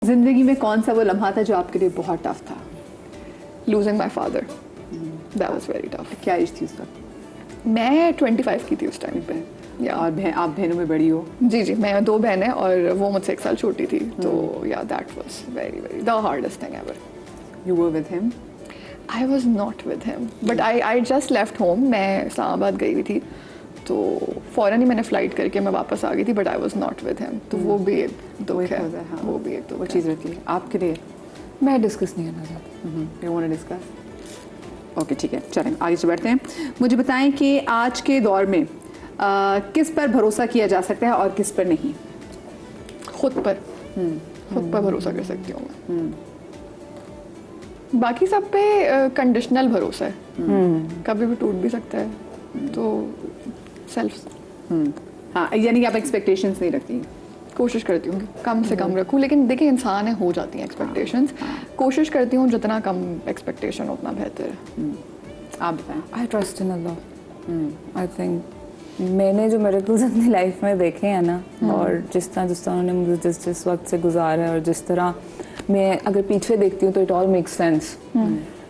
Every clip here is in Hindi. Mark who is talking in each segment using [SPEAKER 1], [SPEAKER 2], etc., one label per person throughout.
[SPEAKER 1] जिंदगी में कौन सा वो लम्हा था जो आपके लिए बहुत टफ था?
[SPEAKER 2] Losing my father, that was very tough.
[SPEAKER 1] क्या एज थी उस वक्त?
[SPEAKER 2] मैं 25 की थी उस टाइम पे। या
[SPEAKER 1] और आप बहनों में बड़ी हो?
[SPEAKER 2] जी जी, मैं 2 बहनें और वो मुझसे 1 साल छोटी थी। तो या that was very very the hardest thing ever.
[SPEAKER 1] You were with him?
[SPEAKER 2] I was not with him but I just left home. मैं इस्लामाबाद गई हुई थी तो फ़ौरन ही मैंने फ़्लाइट करके मैं वापस आ गई थी, but I was not with him. तो वो भी एक दुख है।
[SPEAKER 1] हाँ।
[SPEAKER 2] वो भी एक दुख
[SPEAKER 1] वो
[SPEAKER 2] है।
[SPEAKER 1] चीज़ रहती है आपके लिए।
[SPEAKER 2] मैं डिस्कस नहीं करना चाहती।
[SPEAKER 1] You want to discuss? Okay ठीक है, चलें आगे से बढ़ते हैं। मुझे बताएं कि आज के दौर में किस पर भरोसा किया जा सकता है और किस पर नहीं?
[SPEAKER 2] खुद पर भरोसा कर सकती हूँ मैं। बाकी सब पे कंडीशनल भरोसा है। कभी भी टूट भी सकता है। तो सेल्फ
[SPEAKER 1] हाँ, यानी कि आप एक्सपेक्टेशंस नहीं रखती?
[SPEAKER 2] कोशिश करती हूँ कि कम से कम रखूँ, लेकिन देखिए इंसान है, हो जाती हैं एक्सपेक्टेशंस। कोशिश करती हूँ जितना कम एक्सपेक्टेशन उतना बेहतर है।
[SPEAKER 1] आप बताएं।
[SPEAKER 3] I trust in Allah. I think मैंने जो मिरेकल्स अपनी लाइफ में देखे हैं ना, और जिस तरह उन्होंने मुझे जिस वक्त से गुजारा है और जिस तरह मैं अगर पीछे देखती हूँ तो it all makes sense.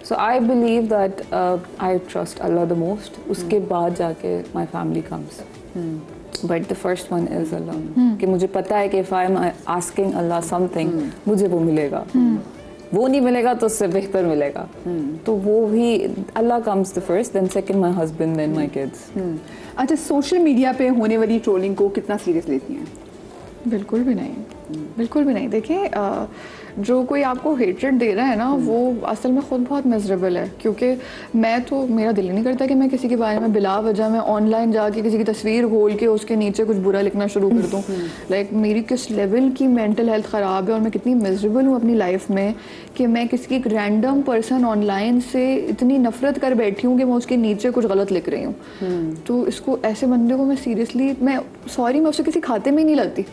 [SPEAKER 3] So I believe that I trust Allah the most. उसके बाद जाके my family comes, but the first one is Allah. कि मुझे पता है कि if I am asking Allah something मुझे वो मिलेगा। वो नहीं मिलेगा तो उससे बेहतर मिलेगा। तो वो भी Allah comes the first, then second my husband, then my kids.
[SPEAKER 1] अच्छा, सोशल मीडिया पे होने वाली ट्रोलिंग को कितना सीरियस लेती हैं?
[SPEAKER 2] बिल्कुल भी नहीं, बिल्कुल भी नहीं। देखिए जो कोई आपको हेट्रेड दे रहा है ना, वो असल में ख़ुद बहुत मिजरेबल है। क्योंकि मेरा दिल ही नहीं करता कि मैं किसी के बारे में बिला वजह में ऑनलाइन जाके किसी की तस्वीर खोल के उसके नीचे कुछ बुरा लिखना शुरू कर दूँ। लाइक मेरी किस लेवल की मेंटल हेल्थ ख़राब है और मैं कितनी मिजरेबल हूँ अपनी लाइफ में कि मैं किसी एक रैंडम पर्सन ऑनलाइन से इतनी नफरत कर बैठी हूँ कि मैं उसके नीचे कुछ गलत लिख रही हूँ। तो इसको ऐसे बंदे को मैं सीरियसली मैं उससे किसी खाते में ही नहीं लगती,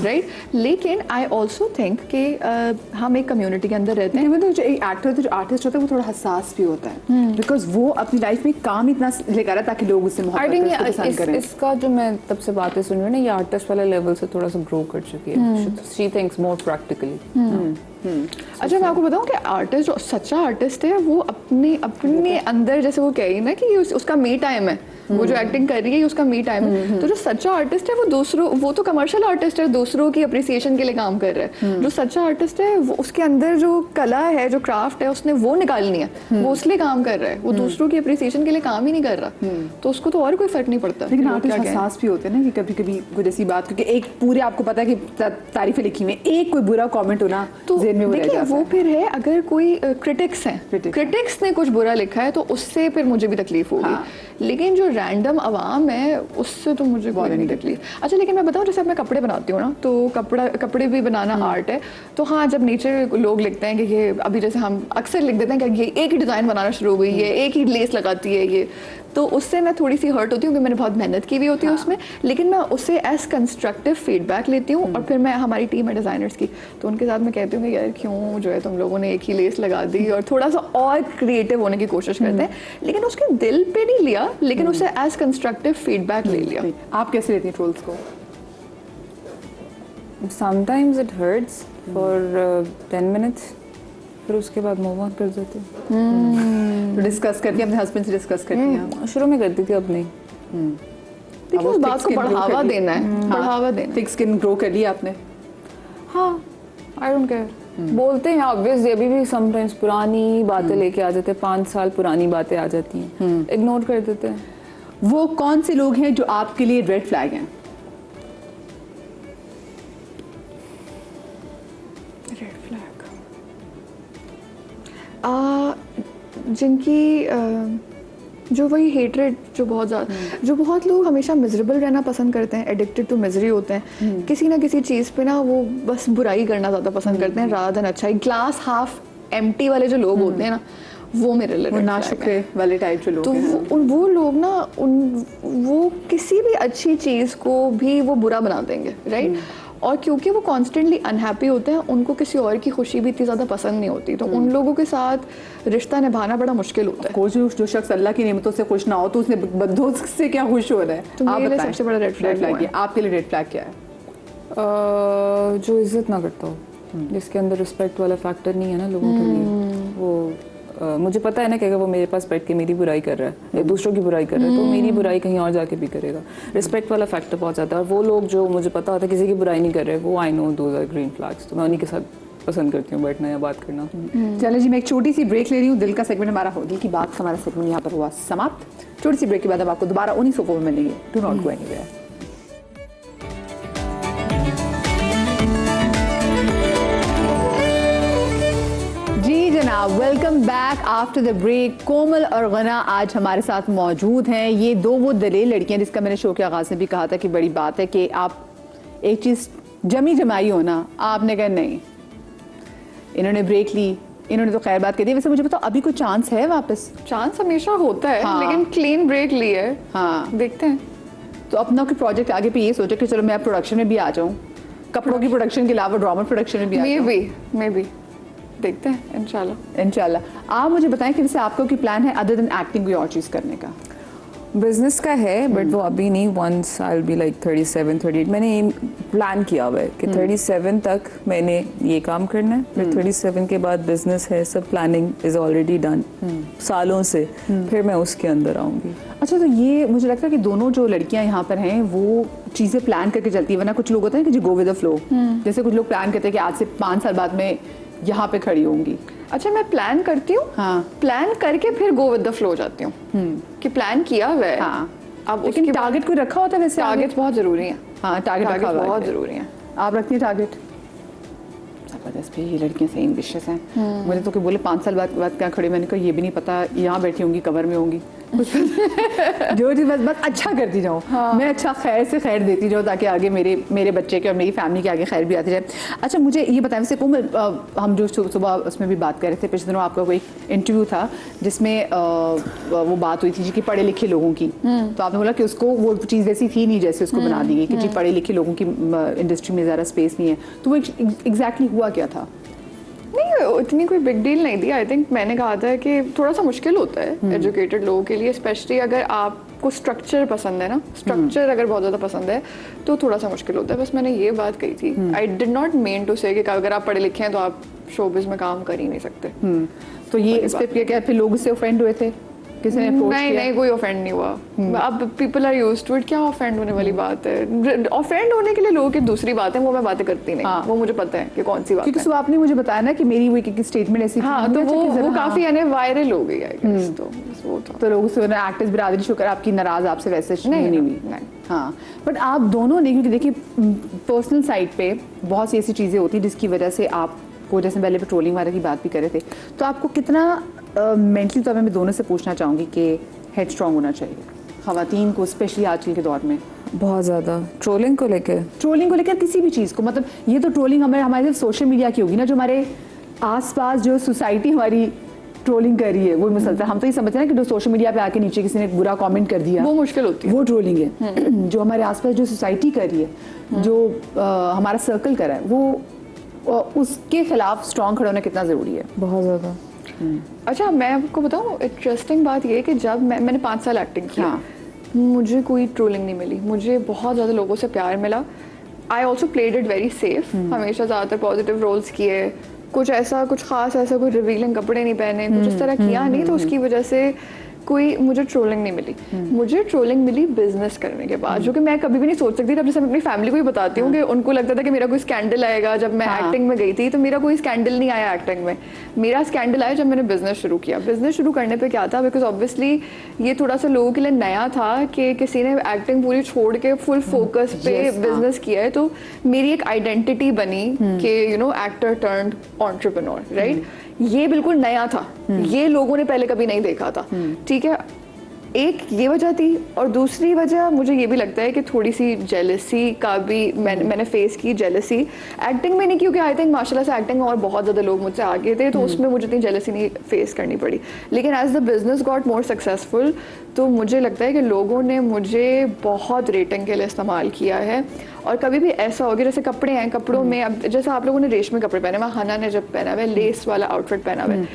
[SPEAKER 2] राइट। लेकिन आई ऑल्सो थिंक कि हम एक कम्युनिटी के अंदर रहते हैं।
[SPEAKER 1] मतलब जो एक एक्टर जो आर्टिस्ट होता है वो थोड़ा हसास भी होता है, बिकॉज वो अपनी लाइफ में काम इतना लेकर आ रहा है ताकि लोग उससे मोहब्बत करें।
[SPEAKER 3] इसका जो मैं तब से बातें सुन रही हूँ ना, ये आर्टिस्ट वाले लेवल से थोड़ा सा ग्रो कर चुकी है। She thinks more practically.
[SPEAKER 2] अच्छा, मैं आपको बताऊं कि आर्टिस्ट जो सच्चा आर्टिस्ट है वो अपने अंदर, जैसे वो कह रही ना कि उसका मी टाइम है, वो जो एक्टिंग कर रही है उसका मी टाइम है। तो जो सच्चा आर्टिस्ट है वो तो कमर्शियल आर्टिस्ट है, दूसरों की अप्रिसिएशन के लिए काम कर रहा है। जो सच्चा आर्टिस्ट है वो उसके अंदर जो कला है, जो क्राफ्ट है, उसने वो निकालनी है, वो उसलिए काम कर रहा है। वो दूसरों की अप्रिसिएशन के लिए काम ही नहीं कर रहा, तो उसको तो और कोई फर्क नहीं पड़ता।
[SPEAKER 1] लेकिन आर्टिस्ट हसास भी होते हैं ना कि कभी कभी कुछ ऐसी बात, क्योंकि एक पूरे आपको पता है कि तारीफें लिखी हुई, एक कोई बुरा कमेंट होना
[SPEAKER 2] तो
[SPEAKER 1] देखिए
[SPEAKER 2] वो फिर है। अगर कोई क्रिटिक्स हैं, क्रिटिक्स ने कुछ बुरा लिखा है तो उससे फिर मुझे भी तकलीफ होगी। लेकिन जो रैंडम अवाम है उससे तो मुझे कोई नहीं तकलीफ। अच्छा, लेकिन मैं बताऊं, जैसे अब मैं कपड़े बनाती हूँ ना, तो कपड़े भी बनाना आर्ट है। तो हाँ, जब नीचे लोग लिखते हैं कि ये अभी जैसे हम अक्सर लिख देते हैं कि ये एक ही डिज़ाइन बनाना शुरू हो गई है, एक ही लेस लगाती है ये, तो उससे मैं थोड़ी सी हर्ट होती हूँ कि मैंने बहुत मेहनत की हुई होती है उसमें। लेकिन मैं उससे एज कंस्ट्रक्टिव फीडबैक लेती हूँ और फिर मैं हमारी टीम है डिज़ाइनर्स की, तो उनके साथ मैं कहती हूँ कि यार क्यों जो है तुम लोगों ने एक ही लेस लगा दी, और थोड़ा सा और क्रिएटिव होने की कोशिश करते हैं। लेकिन उसके दिल पे नहीं लिया, लेकिन उससे एज कंस्ट्रक्टिव फीडबैक ले लिया।
[SPEAKER 1] आप कैसे लेती हैं ट्रोल्स को?
[SPEAKER 3] Sometimes it hurts for 10 minutes, फिर उसके बाद मूव ऑन कर देते हैं।
[SPEAKER 1] तो डिस्कस करती हैं अपने हस्बैंड से? डिस्कस करती हैं?
[SPEAKER 3] शुरू में करती थी, अब नहीं।
[SPEAKER 2] देखिए उस बात को बढ़ावा देना है, बढ़ावा देना।
[SPEAKER 1] थिक स्किन ग्रो कर लिया आपने?
[SPEAKER 3] हाँ, आई डोंट केयर। बोलते हैं ऑब्वियसली, अभी भी समटाइम्स पुरानी बातें लेके आ जाते हैं, 5 साल पुरानी बातें आ जाती हैं, इग्नोर कर देते हैं।
[SPEAKER 1] वो कौन से लोग हैं जो आपके लिए रेड फ्लैग हैं?
[SPEAKER 2] रेड फ्लैग जिनकी जो वही हेटरेड, जो बहुत लोग हमेशा मिजरेबल रहना पसंद करते हैं, एडिक्टेड टू मिजरी होते हैं। किसी ना किसी चीज़ पे ना वो बस बुराई करना ज़्यादा पसंद करते हैं रादर देन अच्छाई। ग्लास हाफ एम्प्टी वाले जो लोग होते हैं ना, वो मेरे लिए
[SPEAKER 1] नाशुक्रे वाले टाइप जो लोग हैं,
[SPEAKER 2] तो वो लोग ना वो किसी भी अच्छी चीज़ को भी वो बुरा बना देंगे, राइट। और क्योंकि वो कॉन्स्टेंटली अनहैप्पी होते हैं, उनको किसी और की खुशी भी इतनी ज़्यादा पसंद नहीं होती, तो उन लोगों के साथ रिश्ता निभाना बड़ा मुश्किल होता है।
[SPEAKER 1] जो शख्स अल्लाह की नेमतों से खुश ना हो तो उसने बद्दों से क्या खुश हो रहा है?
[SPEAKER 2] तो मेरे लिए सबसे बड़ा रेड फ्लैग
[SPEAKER 1] है। आपके लिए रेड फ्लैग क्या है?
[SPEAKER 3] जो इज्जत ना करता हो, जिसके अंदर रिस्पेक्ट वाला फैक्टर नहीं है ना लोगों के लिए, वो मुझे पता है ना कि अगर वो मेरे पास बैठ के मेरी बुराई कर रहा है या दूसरों की बुराई कर रहा है तो मेरी बुराई कहीं और जाके भी करेगा। रिस्पेक्ट वाला फैक्टर बहुत ज़्यादा है। और वो लोग जो मुझे पता होता है किसी की बुराई नहीं कर रहे, वो I know those are green flags, तो मैं उन्हीं के साथ पसंद करती हूँ बैठना या बात करना।
[SPEAKER 1] चलो जी, मैं एक छोटी सी ब्रेक ले रही हूँ। दिल का सेगमेंट हमारा हो, दिल की बात हमारा सेगमेंट यहाँ पर हुआ समाप्त। छोटी सी ब्रेक के बाद अब आपको दोबारा उन्हीं सोफों में मिलेंगे। Do not go anywhere. जी जनाब, welcome back after the break. Komal और गना आज हमारे साथ मौजूद हैं। ये दो वो दलेल लड़कियां जिसका मैंने शो के आगाज़ में भी कहा था कि बड़ी बात है कि आप एक चीज़ जमी जमाई हो ना, आपने कहा नहीं। इन्होंने ब्रेक ली, इन्होंने तो खैर बात कर दी। वैसे मुझे बताओ अभी कोई चांस है वापस?
[SPEAKER 2] चांस हमेशा होता है,
[SPEAKER 1] हाँ।
[SPEAKER 2] लेकिन क्लीन ब्रेक ली है।
[SPEAKER 1] हाँ,
[SPEAKER 2] देखते हैं।
[SPEAKER 1] तो अपना कोई प्रोजेक्ट आगे पे ये सोचा कि चलो मैं प्रोडक्शन में भी आ जाऊँ, कपड़ों की प्रोडक्शन के अलावा ड्रामा प्रोडक्शन में भी आ जाऊँ।
[SPEAKER 2] मे बी देखते हैं
[SPEAKER 1] इंशाल्लाह। आप मुझे बताएं कि वैसे आपका कोई प्लान है अदर देन एक्टिंग कोई और चीज़ करने का?
[SPEAKER 3] बिजनेस का है बट वो अभी नहीं। Once I will be like 37 38, मैंने ये प्लान किया हुआ है कि 37 तक मैंने ये काम करना है, फिर 37 के बाद बिजनेस है, सब प्लानिंग इज ऑलरेडी डन सालों से, फिर मैं उसके अंदर आऊँगी।
[SPEAKER 1] अच्छा, तो ये मुझे लगता है कि दोनों जो लड़कियां यहाँ पर हैं वो चीज़ें प्लान करके चलती है, वरना कुछ लोग होते हैं कि जो गो विद द फ्लो, जैसे कुछ लोग प्लान करते हैं कि आज से 5 साल बाद में यहाँ पे खड़ी होंगी।
[SPEAKER 2] अच्छा, मैं प्लान करती हूँ,
[SPEAKER 1] हाँ।
[SPEAKER 2] प्लान करके फिर गो विद द फ्लो जाती हूँ कि प्लान किया हुआ है।
[SPEAKER 1] हाँ,
[SPEAKER 2] अब
[SPEAKER 1] लेकिन टारगेट कोई रखा होता है वैसे?
[SPEAKER 2] टारगेट बहुत जरूरी है।
[SPEAKER 1] हाँ, टारगेट
[SPEAKER 2] बहुत जरूरी है।
[SPEAKER 1] आप रखती हैं टारगेट? जबरदस्त भाई, ये लड़कियां सही एम्बिशियस हैं। मुझे तो कोई बोले 5 साल बाद क्या खड़े, मैंने कहा ये भी नहीं पता यहाँ बैठी होंगी कवर में होंगी जो चीज़ बस अच्छा करती जाऊँ। हाँ। मैं अच्छा खैर से खैर देती जाऊँ ताकि आगे मेरे बच्चे के और मेरी फैमिली के आगे खैर भी आती जाए। अच्छा, मुझे ये बताएं वैसे कोमल, हम जो सुबह उसमें भी बात कर रहे थे, पिछले दिनों आपका कोई इंटरव्यू था जिसमें वो बात हुई थी जी कि पढ़े लिखे लोगों की, तो आपने बोला कि उसको वो चीज़ वैसी थी नहीं जैसे उसको बना दी गई कि जी पढ़े लिखे लोगों की इंडस्ट्री में ज़्यादा स्पेस नहीं है। तो वो एग्जैक्टली हुआ क्या था?
[SPEAKER 2] नहीं, इतनी कोई बिग डील नहीं थी। आई थिंक मैंने कहा था कि थोड़ा सा मुश्किल होता है एजुकेटेड लोगों के लिए, स्पेशली अगर आपको स्ट्रक्चर पसंद है ना, स्ट्रक्चर अगर बहुत ज़्यादा पसंद है तो थोड़ा सा मुश्किल होता है। बस मैंने ये बात कही थी। I did not mean to say कि अगर आप पढ़े लिखे हैं तो आप शोबिज में काम कर ही नहीं सकते।
[SPEAKER 1] तो ये इस पे क्या फिर लोग इससे ऑफेंड हुए थे? किसी ने अप्रोच किया? नहीं,
[SPEAKER 2] कोई ऑफेंड नहीं हुआ। अब people are used to it, क्या ऑफेंड होने वाली बात है? ऑफेंड होने के लिए लोगों की दूसरी बात है, वो मैं बातें करती नहीं। हाँ। वो मुझे पता है कि कौन सी बात है,
[SPEAKER 1] क्योंकि आपने मुझे बताया ना कि मेरी वो एक स्टेटमेंट ऐसी थी।
[SPEAKER 2] हाँ, तो वो काफी यानी वायरल हो गई है। तो
[SPEAKER 1] लोगों से एक्टर्स बिरादरी शुक्र आपकी नाराज आपसे वैसे नहीं हुई। हाँ, बट आप दोनों ने, क्योंकि देखिए पर्सनल साइड पे बहुत सी ऐसी चीज़ें होती हैं जिसकी वजह से आपको, जैसे पहले पेट्रोलिंग वाले की बात भी कर रहे थे, तो आपको कितना मेंटली तो मैं दोनों से पूछना चाहूँगी कि हेड स्ट्रॉन्ग होना चाहिए ख़वातीन को, स्पेशली आजकल के दौर में?
[SPEAKER 3] बहुत ज़्यादा ट्रोलिंग को लेकर किसी भी चीज़ को, मतलब ये तो ट्रोलिंग हमारे सोशल मीडिया की होगी ना, जो हमारे आसपास जो सोसाइटी हमारी ट्रोलिंग कर रही है वो मुसलसल, हम तो ये समझते हैं ना कि जो सोशल मीडिया पे आके नीचे किसी ने बुरा कमेंट कर दिया
[SPEAKER 2] वो मुश्किल होती है,
[SPEAKER 1] वो ट्रोलिंग है। जो हमारे आसपास जो सोसाइटी कर रही है, जो हमारा सर्कल कर रहा है, वो उसके खिलाफ स्ट्रॉन्ग खड़ा होना कितना ज़रूरी है?
[SPEAKER 3] बहुत ज़्यादा।
[SPEAKER 2] अच्छा, मैं आपको बताऊँ, इंटरेस्टिंग बात ये है कि जब मैंने 5 साल एक्टिंग किया, मुझे कोई ट्रोलिंग नहीं मिली, मुझे बहुत ज़्यादा लोगों से प्यार मिला। I also played it very safe, हमेशा ज़्यादातर पॉजिटिव रोल्स किए, कुछ खास ऐसा कोई रिवीलिंग कपड़े नहीं पहने, कुछ इस तरह किया नहीं, तो उसकी वजह से कोई मुझे ट्रोलिंग नहीं मिली। मुझे ट्रोलिंग मिली बिजनेस करने के बाद, जो कि मैं कभी भी नहीं सोच सकती थी। अब जैसे मैं अपनी फैमिली को ही बताती हूँ कि उनको लगता था कि मेरा कोई स्कैंडल आएगा। जब मैं एक्टिंग में गई थी तो मेरा कोई स्कैंडल नहीं आया एक्टिंग में, मेरा स्कैंडल आया जब मैंने बिजनेस शुरू किया। बिजनेस शुरू करने पे क्या था, बिकॉज ऑब्वियसली ये थोड़ा सा लोगों के लिए नया था कि किसी ने एक्टिंग पूरी छोड़ के फुल फोकस पे बिजनेस किया है, तो मेरी एक आइडेंटिटी बनी कि you know actor turned entrepreneur, right. ये बिल्कुल नया था, ये लोगों ने पहले कभी नहीं देखा था, ठीक है। एक ये वजह थी, और दूसरी वजह मुझे ये भी लगता है कि थोड़ी सी जेलसी का भी मैंने फेस की। जेलसी एक्टिंग में नहीं, क्योंकि आई थिंक माशाल्लाह से एक्टिंग में और बहुत ज़्यादा लोग मुझसे आगे थे, तो उसमें मुझे इतनी जेलसी नहीं फेस करनी पड़ी। लेकिन as the business got more successful, तो मुझे लगता है कि लोगों ने मुझे बहुत रेटिंग के लिए इस्तेमाल किया है। और कभी भी ऐसा हो गया, जैसे कपड़े हैं, कपड़ों में अब जैसे आप लोगों ने रेशमी कपड़े पहने, मैं हना ने जब पहना हुआ है लेस वाला आउटफिट पहना हुआ है,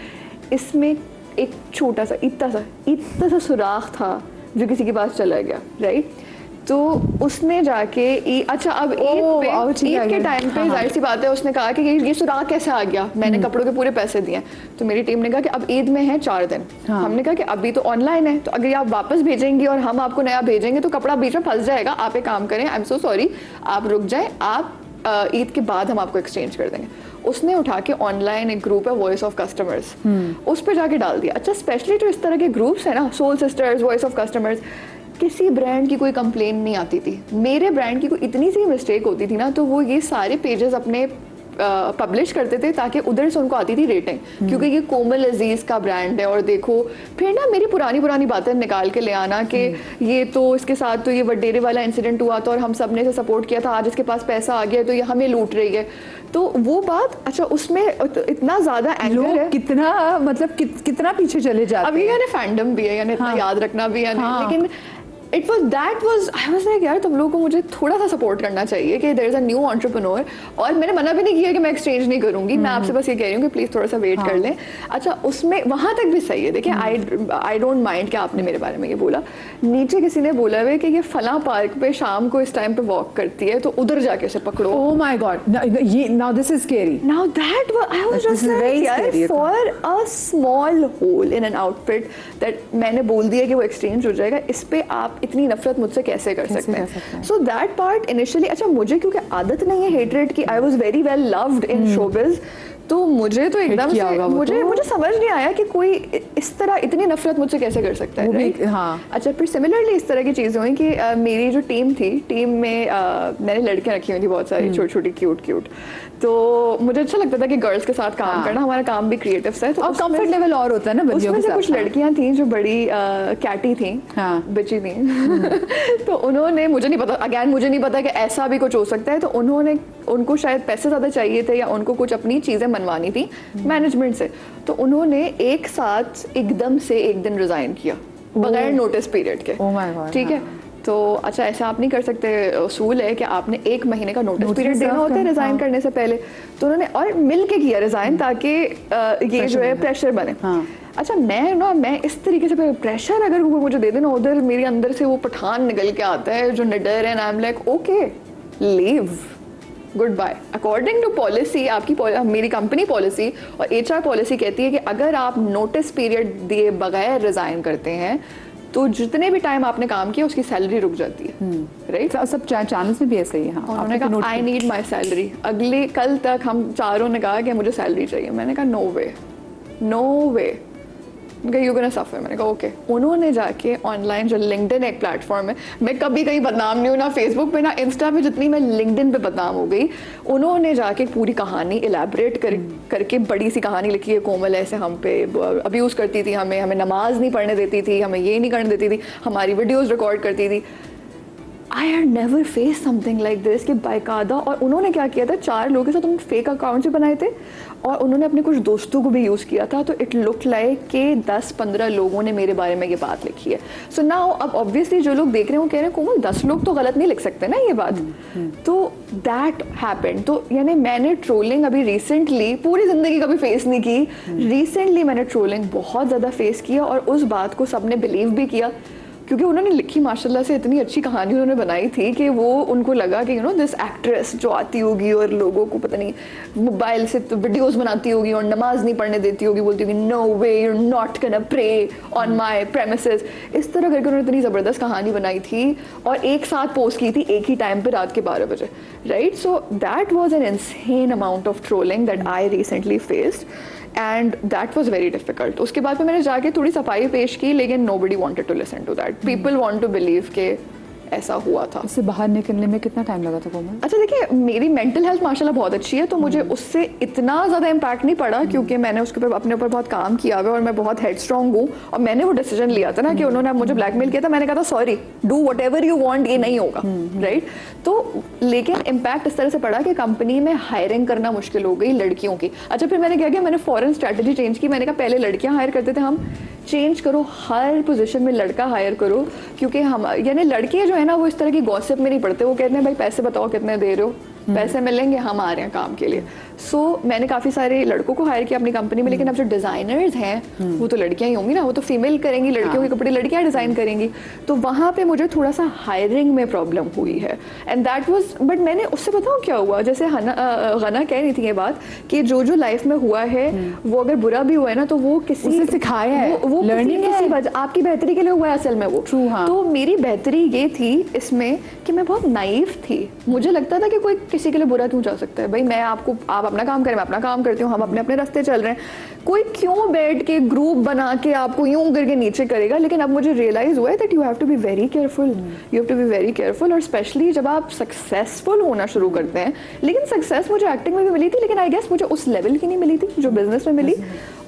[SPEAKER 2] इसमें एक छोटा सा इतना सा सुराख था जो किसी के पास चला गया, राइट। तो उसने जाके अच्छा अब ईद के टाइम पे जाहिर सी बात है उसने कहा कि ये सुराग कैसे आ गया, मैंने कपड़ों के पूरे पैसे दिए। तो मेरी टीम ने कहा कि अब ईद में है 4 दिन। हमने कहा कि अभी तो ऑनलाइन है, तो अगर आप वापस भेजेंगी और हम आपको नया भेजेंगे तो कपड़ा बीच में फंस जाएगा। आप एक काम करें, आई एम सो सॉरी, आप रुक जाएं, आप ईद के बाद हम आपको एक्सचेंज कर देंगे। उसने उठा के ऑनलाइन एक ग्रुप है वॉइस ऑफ कस्टमर्स, उस पर जाके डाल दिया। अच्छा स्पेशली जो इस तरह के ग्रुप्स है ना, soul sisters, voice of customers, किसी ब्रांड की कोई कंप्लेन नहीं आती थी। मेरे ब्रांड की कोई इतनी सी मिस्टेक होती थी ना, तो वो ये सारे पेजेस अपने पब्लिश करते थे ताकि उधर से उनको आती थी रेटिंग, क्योंकि ये कोमल अजीज का ब्रांड है। और देखो फिर ना मेरी पुरानी बातें निकाल के ले आना कि ये तो इसके साथ तो ये वडेरे वाला इंसिडेंट हुआ था और हम सब ने इसे सपोर्ट किया था, आज इसके पास पैसा आ गया तो ये हमें लूट रही है। तो वो बात, अच्छा उसमें इतना ज्यादा एंगर है,
[SPEAKER 1] कितना मतलब कितना पीछे चले जाते हैं।
[SPEAKER 2] अभी यानी फैंडम भी है, यानी इतना याद रखना भी है, लेकिन I was like यार तुम लोगों को मुझे थोड़ा सा सपोर्ट करना चाहिए कि there is a new entrepreneur। और मैंने मना भी नहीं किया कि मैं एक्सचेंज नहीं करूंगी, मैं आपसे बस ये कह रही हूँ कि प्लीज थोड़ा सा वेट कर लें। अच्छा उसमें वहां तक भी सही है, देखिए आई डोंट माइंड कि आपने मेरे बारे में ये बोला। नीचे किसी ने बोला है कि ये फला पार्क पे शाम को इस टाइम पे वॉक करती है तो उधर जाके उसे पकड़ो।
[SPEAKER 1] Oh my God, now this is scary.
[SPEAKER 2] Now that I was just like यार for a small hole in an outfit that मैंने बोल दिया कि वो एक्सचेंज हो जाएगा, इस पे आप इतनी नफरत मुझसे कैसे कर सकते हैं। सो दैट पार्ट इनिशियली, अच्छा मुझे क्योंकि आदत नहीं है हेटरेट की, I was very well loved in showbiz, तो मुझे तो एकदम से मुझे समझ नहीं आया कि कोई इस तरह इतनी नफरत मुझसे कैसे कर सकता है, राइट?
[SPEAKER 1] हाँ। अच्छा
[SPEAKER 2] फिर सिमिलरली इस तरह की चीज़ें हुई कि मेरी जो टीम थी, टीम में मैंने लड़कियां रखी हुई थी बहुत सारी, छोटी छोटी क्यूट, तो मुझे अच्छा लगता था कि गर्ल्स के साथ काम करना, हमारा काम भी क्रिएटिव सा है, तो
[SPEAKER 1] कंफर्ट लेवल और होता है ना बंदियों के साथ।
[SPEAKER 2] कुछ लड़कियां थी जो बड़ी कैटी थी, बिची थी तो उन्होंने, मुझे नहीं पता कि ऐसा भी कुछ हो सकता है, तो उनको शायद पैसे ज़्यादा चाहिए थे या उनको कुछ अपनी चीज़ें मनवानी थी मैनेजमेंट से, तो उन्होंने एक साथ एकदम से एक दिन रिजाइन किया बगैर नोटिस पीरियड के। ठीक है, तो अच्छा ऐसा आप नहीं कर सकते, उसूल है कि आपने 1 महीने का नोटिस पीरियड देना होता है रिजाइन करने से पहले। तो उन्होंने और मिल के किया रिजाइन ताकि ये जो है प्रेशर बने। अच्छा मैं इस तरीके से प्रेशर अगर मुझे दे देना, उधर मेरे अंदर से वो पठान निकल के आता है जो निडर है, I am like okay leave, goodbye. According to policy, मेरी कंपनी पॉलिसी और HR पॉलिसी कहती है कि अगर आप नोटिस पीरियड दिए बगैर रिजाइन करते हैं तो जितने भी टाइम आपने काम किया उसकी सैलरी रुक जाती है, राइट?
[SPEAKER 1] सब चैनल्स में भी ऐसा ही है।
[SPEAKER 2] उन्होंने कहा आई नीड माई सैलरी। अगले कल तक हम चारों ने कहा कि मुझे सैलरी चाहिए। मैंने कहा नो वे, यू गोना सफर। मैंने कहा ओके। उन्होंने जाके ऑनलाइन जो लिंक्डइन एक प्लेटफॉर्म है, मैं कभी कहीं बदनाम नहीं हूँ ना फेसबुक पे ना इंस्टा पे, जितनी मैं लिंक्डइन पे बदनाम हो गई। उन्होंने जाके पूरी कहानी इलेबरेट करके बड़ी सी कहानी लिखी है, कोमल ऐसे हम पे अब्यूज़ करती थी, हमें नमाज नहीं पढ़ने देती थी, हमें ये नहीं करने देती थी, हमारी वीडियोज़ रिकॉर्ड करती थी। I had never face something like this कि बाकायदा। और उन्होंने क्या किया था, 4 लोगों के साथ उन्होंने फेक अकाउंट्स भी बनाए थे और उन्होंने अपने कुछ दोस्तों को भी यूज़ किया था। तो इट लुक लाइक कि 10-15 लोगों ने मेरे बारे में ये बात लिखी है। सो नाउ अब ऑब्वियसली जो लोग देख रहे हैं वो कह रहे हैं कोमल 10 लोग तो गलत नहीं लिख सकते ना ये बात। तो दैट हैपेंड। तो यानी मैंने ट्रोलिंग अभी रिसेंटली, पूरी ज़िंदगी कभी फेस नहीं की, रिसेंटली मैंने ट्रोलिंग बहुत ज़्यादा फेस किया और उस बात को सबने बिलीव भी किया क्योंकि उन्होंने लिखी माशाल्लाह से इतनी अच्छी कहानी उन्होंने बनाई थी कि वो उनको लगा कि दिस एक्ट्रेस जो आती होगी और लोगों को पता नहीं मोबाइल से तो वीडियोस बनाती होगी और नमाज नहीं पढ़ने देती होगी, बोलती होगी no way you are not gonna pray on my premises. इस तरह करके उन्होंने इतनी ज़बरदस्त कहानी बनाई थी और एक साथ पोस्ट की थी एक ही टाइम पे रात के 12 बजे, right? So that was an insane amount of trolling that I recently faced and that was very difficult. उसके बाद में मैंने जाके थोड़ी सफाई पेश की, लेकिन nobody wanted to listen to that. People want to believe के ऐसा हुआ था।
[SPEAKER 1] उससे बाहर निकलने में कितना टाइम लगा था कोमल?
[SPEAKER 2] अच्छा देखिए, मेरी मेंटल हेल्थ माशाल्लाह बहुत अच्छी है, तो मुझे उससे इतना ज़्यादा इम्पैक्ट नहीं पड़ा क्योंकि मैंने उसके ऊपर अपने ऊपर बहुत काम किया हुआ और मैं बहुत हेड स्ट्रॉन्ग हूँ। और मैंने वो डिसीजन लिया था ना कि उन्होंने मुझे ब्लैकमेल किया था, मैंने कहा था sorry, do what ever you want, ये नहीं होगा, राइट? तो लेकिन इम्पैक्ट इस तरह से पड़ा कि कंपनी में हायरिंग करना मुश्किल हो गई लड़कियों की। अच्छा फिर मैंने क्या किया, मैंने फॉरेन स्ट्रैटेजी चेंज की। मैंने कहा पहले लड़कियां हायर करते थे, हम चेंज करो, हर पोजीशन में लड़का हायर करो, क्योंकि हम यानी लड़के जो है ना वो इस तरह की गॉसिप में नहीं पड़ते। वो कहते हैं भाई पैसे बताओ कितने दे रहे हो, पैसे मिलेंगे, हम आ रहे हैं काम के लिए। सो मैंने काफ़ी सारे लड़कों को हायर किया अपनी कंपनी में, लेकिन अब जो डिज़ाइनर्स हैं वो तो लड़कियां ही होंगी ना, वो तो फीमेल करेंगी, लड़कियों के कपड़े लड़कियां डिज़ाइन करेंगी, तो वहाँ पे मुझे थोड़ा सा हायरिंग में प्रॉब्लम हुई है। एंड दैट वाज, बट मैंने उससे बताऊँ क्या हुआ, जैसे गना कह रही थी ये बात कि जो जो लाइफ में हुआ है वो अगर बुरा भी हुआ है ना तो वो किसी
[SPEAKER 1] उसे सिखाया है,
[SPEAKER 2] वो
[SPEAKER 1] लर्निंग
[SPEAKER 2] किसी वजह आपकी बेहतरी के लिए हुआ है असल में वो।
[SPEAKER 1] True, हाँ।
[SPEAKER 2] तो मेरी बेहतरी ये थी इसमें कि मैं बहुत नाइव थी, मुझे लगता था कि कोई किसी के लिए बुरा क्यों जा सकता है, भाई मैं आप अपना काम करें, मैं अपना काम करती हूँ, हम अपने अपने रास्ते चल रहे हैं, कोई क्यों बैठ के ग्रुप बना के आपको यूं करके नीचे करेगा। लेकिन अब मुझे रियलाइज हुआ है that you have to be very careful, you have to be very careful, और स्पेशली जब आप सक्सेसफुल होना शुरू करते हैं। लेकिन सक्सेस मुझे एक्टिंग में भी मिली थी, लेकिन आई गेस मुझे उस लेवल की नहीं मिली थी जो बिजनेस में मिली।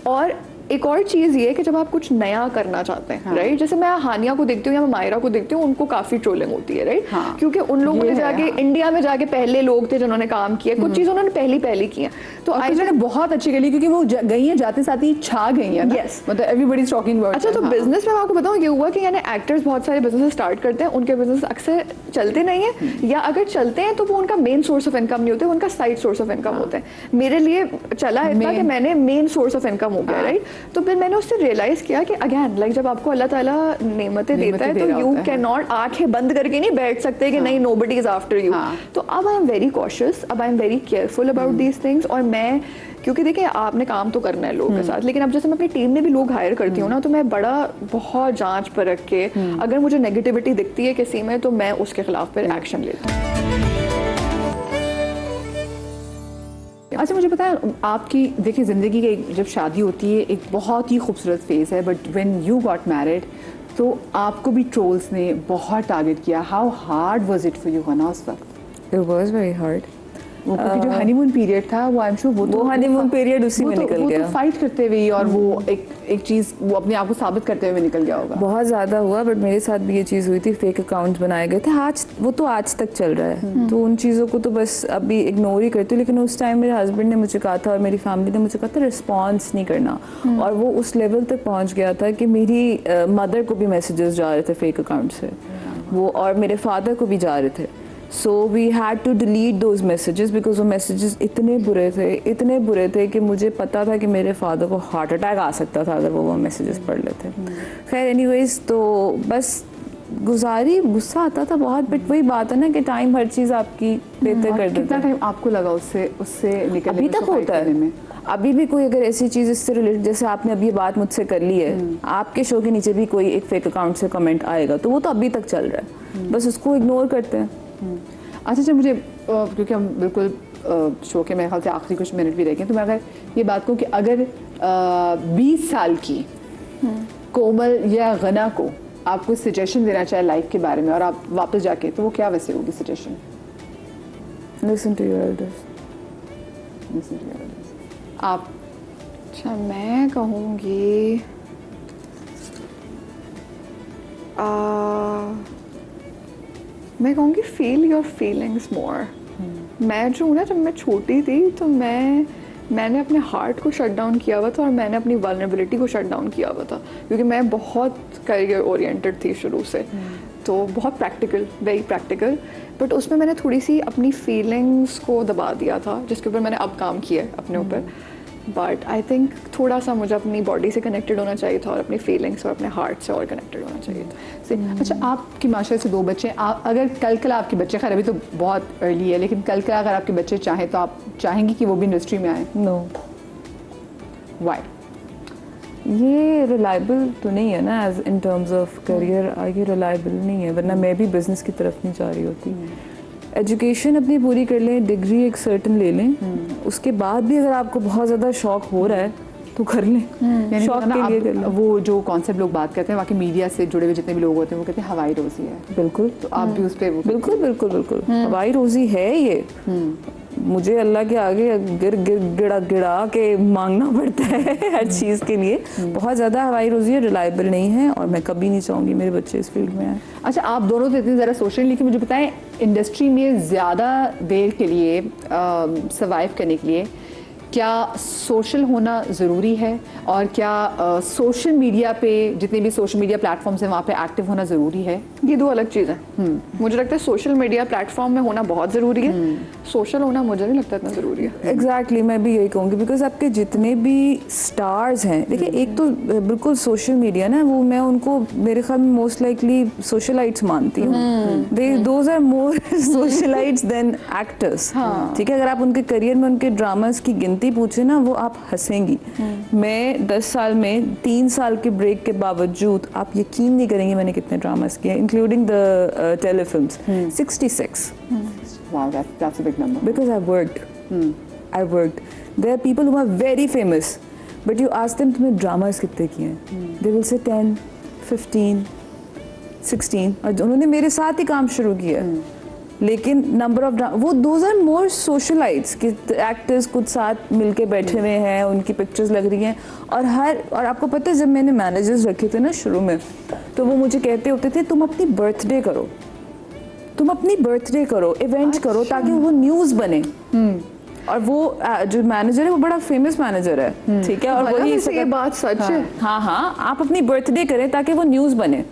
[SPEAKER 2] और एक और चीज़ ये है कि जब आप कुछ नया करना चाहते हैं, राइट, जैसे मैं हानिया को देखती हूँ या मैं मायरा को देखती हूँ, उनको काफ़ी ट्रोलिंग होती है, राइट, क्योंकि उन लोगों ने जाके इंडिया में जाके पहले लोग थे जिन्होंने काम किया, कुछ चीज़ उन्होंने पहली की है, तो
[SPEAKER 1] आई ने बहुत अच्छी गली, क्योंकि वो गई है जाते साथ ही छा गई है ना।
[SPEAKER 2] Yes.
[SPEAKER 1] मतलब एवरीबॉडी इज टॉकिंग अबाउट।
[SPEAKER 2] अच्छा, तो बिजनेस में मैं आपको बताऊं ये हुआ कि यानी एक्टर्स बहुत सारे बिजनेस स्टार्ट करते हैं, उनके बिजनेस अक्सर चलते नहीं है, या अगर चलते हैं तो वो उनका मेन सोर्स ऑफ इनकम नहीं होते, उनका साइड सोर्स ऑफ इनकम होते हैं। मेरे लिए चला इतना कि मैंने मेन सोर्स ऑफ इनकम हो गया, राइट। तो फिर मैंने उससे रियलाइज किया कि अगेन लाइक जब आपको अल्लाह ताला नेमतें देता है तो यू कैन नॉट आंखें बंद करके नहीं बैठ सकते कि नहीं नोबडी इज आफ्टर यू। तो अब आई एम वेरी कॉशियस, अब I am very careful about these things. और मैं, क्योंकि देखिए आपने काम तो करना है लोगों के साथ, लेकिन अब जैसे मैं अपनी टीम में भी लोग हायर करती हूँ ना, तो मैं बड़ा बहुत जांच परख के अगर मुझे नेगेटिविटी दिखती है किसी में तो मैं उसके खिलाफ फिर एक्शन लेती हूँ।
[SPEAKER 1] अच्छा, मुझे पता है आपकी, देखिए ज़िंदगी की जब शादी होती है एक बहुत ही खूबसूरत फेज़ है, but when you got married तो आपको भी ट्रोल्स ने बहुत टारगेट किया। How hard was it for you गना उस वक्त?
[SPEAKER 3] It was very hard.
[SPEAKER 1] वो क्योंकि जो हनीमून पीरियड था वो आई एम श्योर वो
[SPEAKER 3] हनीमून पीरियड उसी में निकल गया।
[SPEAKER 1] वो तो फाइट करते हुए और वो एक चीज़ वो अपने आप को साबित करते हुए निकल गया होगा।
[SPEAKER 3] बहुत ज़्यादा हुआ, बट मेरे साथ भी ये चीज़ हुई थी, फेक अकाउंट्स बनाए गए थे। आज वो तो आज तक चल रहा है, तो उन चीज़ों को तो बस अभी इग्नोर ही करती हूँ। लेकिन उस टाइम मेरे हस्बैंड ने मुझे कहा था और मेरी फैमिली ने मुझे कहा था रिस्पॉन्स नहीं करना, और वो उस लेवल तक पहुँच गया था कि मेरी मदर को भी मैसेजेस जा रहे थे फेक अकाउंट से, वो और मेरे फादर को भी जा रहे थे। So we had to delete those messages because वो मैसेजेस इतने बुरे थे कि मुझे पता था कि मेरे फादर को हार्ट अटैक आ सकता था अगर वो मैसेजेस पढ़ लेते। खैर एनीवेज, तो बस गुजारी, गुस्सा आता था बहुत, बट वही बात है ना कि टाइम हर चीज़ आपकी बेहतर कर देता है।
[SPEAKER 1] कितना टाइम आपको लगा उससे निकलने
[SPEAKER 3] अभी तक होता है। अभी भी कोई अगर ऐसी चीज़ इससे रिलेटेड, जैसे आपने अभी ये बात मुझसे कर ली है, आपके शो के नीचे भी कोई एक फेक अकाउंट से कमेंट आएगा तो वो तो अभी तक चल रहा है, बस उसको इग्नोर करते हैं।
[SPEAKER 1] अच्छा, मुझे क्योंकि हम बिल्कुल शो के मेरे ख्याल से आखिरी कुछ मिनट भी रह गए, तो मैं अगर ये बात कहूँ कि अगर 20 साल की कोमल या गना को आप कुछ सजेशन देना चाहे लाइफ के बारे में और आप वापस जाके, तो वो क्या वैसे होगी suggestion?
[SPEAKER 3] Listen to your elders.
[SPEAKER 1] Listen to your elders. आप?
[SPEAKER 2] अच्छा, मैं कहूँगी फील योर फीलिंग्स मोर। मैं जो हूँ ना, जब मैं छोटी थी तो मैंने अपने हार्ट को शट डाउन किया हुआ था और मैंने अपनी वल्नरेबिलिटी को शट डाउन किया हुआ था, क्योंकि मैं बहुत करियर ओरिएंटेड थी शुरू से, तो बहुत प्रैक्टिकल, वेरी प्रैक्टिकल, बट उसमें मैंने थोड़ी सी अपनी फीलिंग्स को दबा दिया था, जिसके ऊपर मैंने अब काम किया है अपने ऊपर। बट आई थिंक थोड़ा सा मुझे अपनी बॉडी से कनेक्टेड होना चाहिए था और अपनी फीलिंग्स और अपने हार्ट से और कनेक्टेड होना चाहिए था।
[SPEAKER 1] अच्छा, आपकी माशाल्लाह से 2 बच्चे, आप अगर कल आपके बच्चे, खैर अभी तो बहुत अर्ली है, लेकिन कल अगर आपके बच्चे चाहें तो आप चाहेंगी कि वो भी इंडस्ट्री में आए?
[SPEAKER 3] नो।
[SPEAKER 1] वाई?
[SPEAKER 3] ये रिलायबल तो नहीं है ना, as in terms of career ये रिलायबल नहीं है, वरना मैं भी बिजनेस की तरफ नहीं जा रही होती। एजुकेशन अपनी पूरी कर लें, डिग्री एक सर्टन ले लें, उसके बाद भी अगर आपको बहुत ज़्यादा शौक हो रहा है तो कर लें, शौक के लिए कर लें।
[SPEAKER 1] वो जो कॉन्सेप्ट लोग बात करते हैं बाकी मीडिया से जुड़े हुए जितने भी लोग होते हैं वो कहते हैं हवाई रोजी है।
[SPEAKER 3] बिल्कुल,
[SPEAKER 1] तो आप भी उस पर
[SPEAKER 3] बिल्कुल हवाई रोजी है ये। मुझे अल्लाह के आगे गिड़ा के मांगना पड़ता है हर चीज़ के लिए। बहुत ज़्यादा हवाई रोजी है, रिलायबल नहीं है, और मैं कभी नहीं चाहूँगी मेरे बच्चे इस फील्ड में आए।
[SPEAKER 1] अच्छा, आप दोनों तो इतनी ज़रा सोच रहे हैं, लेकिन मुझे बताएं इंडस्ट्री में ज़्यादा देर के लिए सर्वाइव करने के लिए क्या सोशल होना ज़रूरी है और क्या सोशल मीडिया पे जितने भी सोशल मीडिया प्लेटफॉर्म्स हैं वहाँ पे एक्टिव होना ज़रूरी है?
[SPEAKER 2] ये दो अलग चीज़ है। मुझे लगता है सोशल मीडिया प्लेटफॉर्म में होना बहुत ज़रूरी है, सोशल होना मुझे नहीं लगता इतना ज़रूरी है।
[SPEAKER 3] एग्जैक्टली मैं भी यही कहूँगी बिकॉज आपके जितने भी स्टार्स हैं, देखिए एक तो बिल्कुल सोशल मीडिया ना, वो मैं उनको मेरे ख्याल में मोस्ट लाइकली सोशलाइट्स मानती हूँ। They those are more socialites than actors. ठीक है, अगर आप उनके करियर में उनके ड्रामास की गिनती पूछे ना, वो आप हंसेंगी। मैं 10 साल में 3 साल के ब्रेक के बावजूद आप यकीन नहीं करेंगे मैंने कितने ड्रामास किए, including the telefilms. 66
[SPEAKER 1] Wow, that's a big number.
[SPEAKER 3] because I worked. I worked. There are people who are very famous, but you ask them तुमने dramas कितने किए हैं? They will say 10, 15, 16 और उन्होंने मेरे साथ ही काम शुरू किया। लेकिन नंबर ऑफ वो दोज आर मोर सोशलाइट्स कि एक्टर्स कुछ साथ मिलके बैठे हुए हैं, उनकी पिक्चर्स लग रही हैं और आपको पता है जब मैंने मैनेजर्स रखे थे ना शुरू में, तो वो मुझे कहते होते थे तुम अपनी बर्थडे करो, तुम अपनी बर्थडे करो, इवेंट करो ताकि वो न्यूज़ बने। और वो जो मैनेजर है वो बड़ा फेमस मैनेजर है, ठीक है, और वही
[SPEAKER 2] ये बात सच है।
[SPEAKER 3] हाँ हाँ, आप अपनी बर्थडे करें ताकि वो न्यूज़ बने।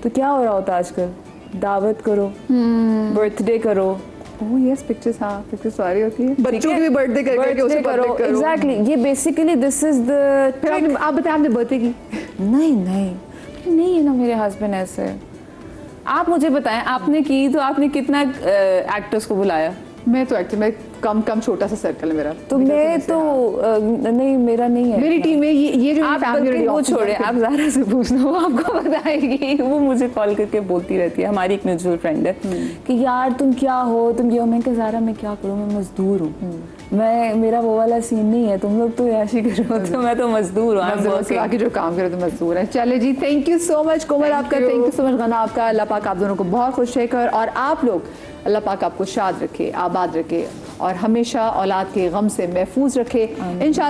[SPEAKER 3] तो क्या हो रहा होता है आजकल, दावत करो, बर्थडे करो।
[SPEAKER 1] ओह यस, पिक्चर्स, हाँ पिक्चर्स सारी होती है।
[SPEAKER 2] बच्चों की भी बर्थडे करके उसे
[SPEAKER 3] करो। एग्जैक्टली, ये बेसिकली दिस इज द।
[SPEAKER 1] फिर आप बताएं आपने बर्थडे की?
[SPEAKER 3] नहीं है ना मेरे हस्बैंड ऐसे। आप मुझे बताएं, आपने की तो आपने कितना एक्टर्स को बुलाया?
[SPEAKER 1] मैं तो एक्चुअली मैं कम छोटा सा सर्कल है मेरा।
[SPEAKER 3] तो मैं तो नहीं, मेरा नहीं है।
[SPEAKER 1] मेरी टीम में ये जो
[SPEAKER 3] आप
[SPEAKER 1] फैमिली
[SPEAKER 3] वो छोड़े, आप ज़ारा से पूछना, वो आपको बताएगी। वो मुझे कॉल करके बोलती रहती है, हमारी एक म्यूचुअल फ्रेंड है, कि यार तुम क्या हो, तुम ये हो। मैं कहा ज़ारा मैं क्या करूँ, मैं मजदूर हूँ, मैं मेरा वो वाला सीन नहीं है, तुम लोग तो याशी करो, तो मैं तो मजदूर हूँ,
[SPEAKER 1] बाकी जो काम करे तो मजदूर है। चले जी, थैंक यू सो मच कोमल आपका, थैंक यू सो मच गना आपका। अल्लाह पाक आप दोनों को बहुत खुश रखे और आप लोग, अल्लाह पाक आपको शाद रखे, आबाद रखे और हमेशा औलाद के गम से महफूज रखे इंशाल्लाह।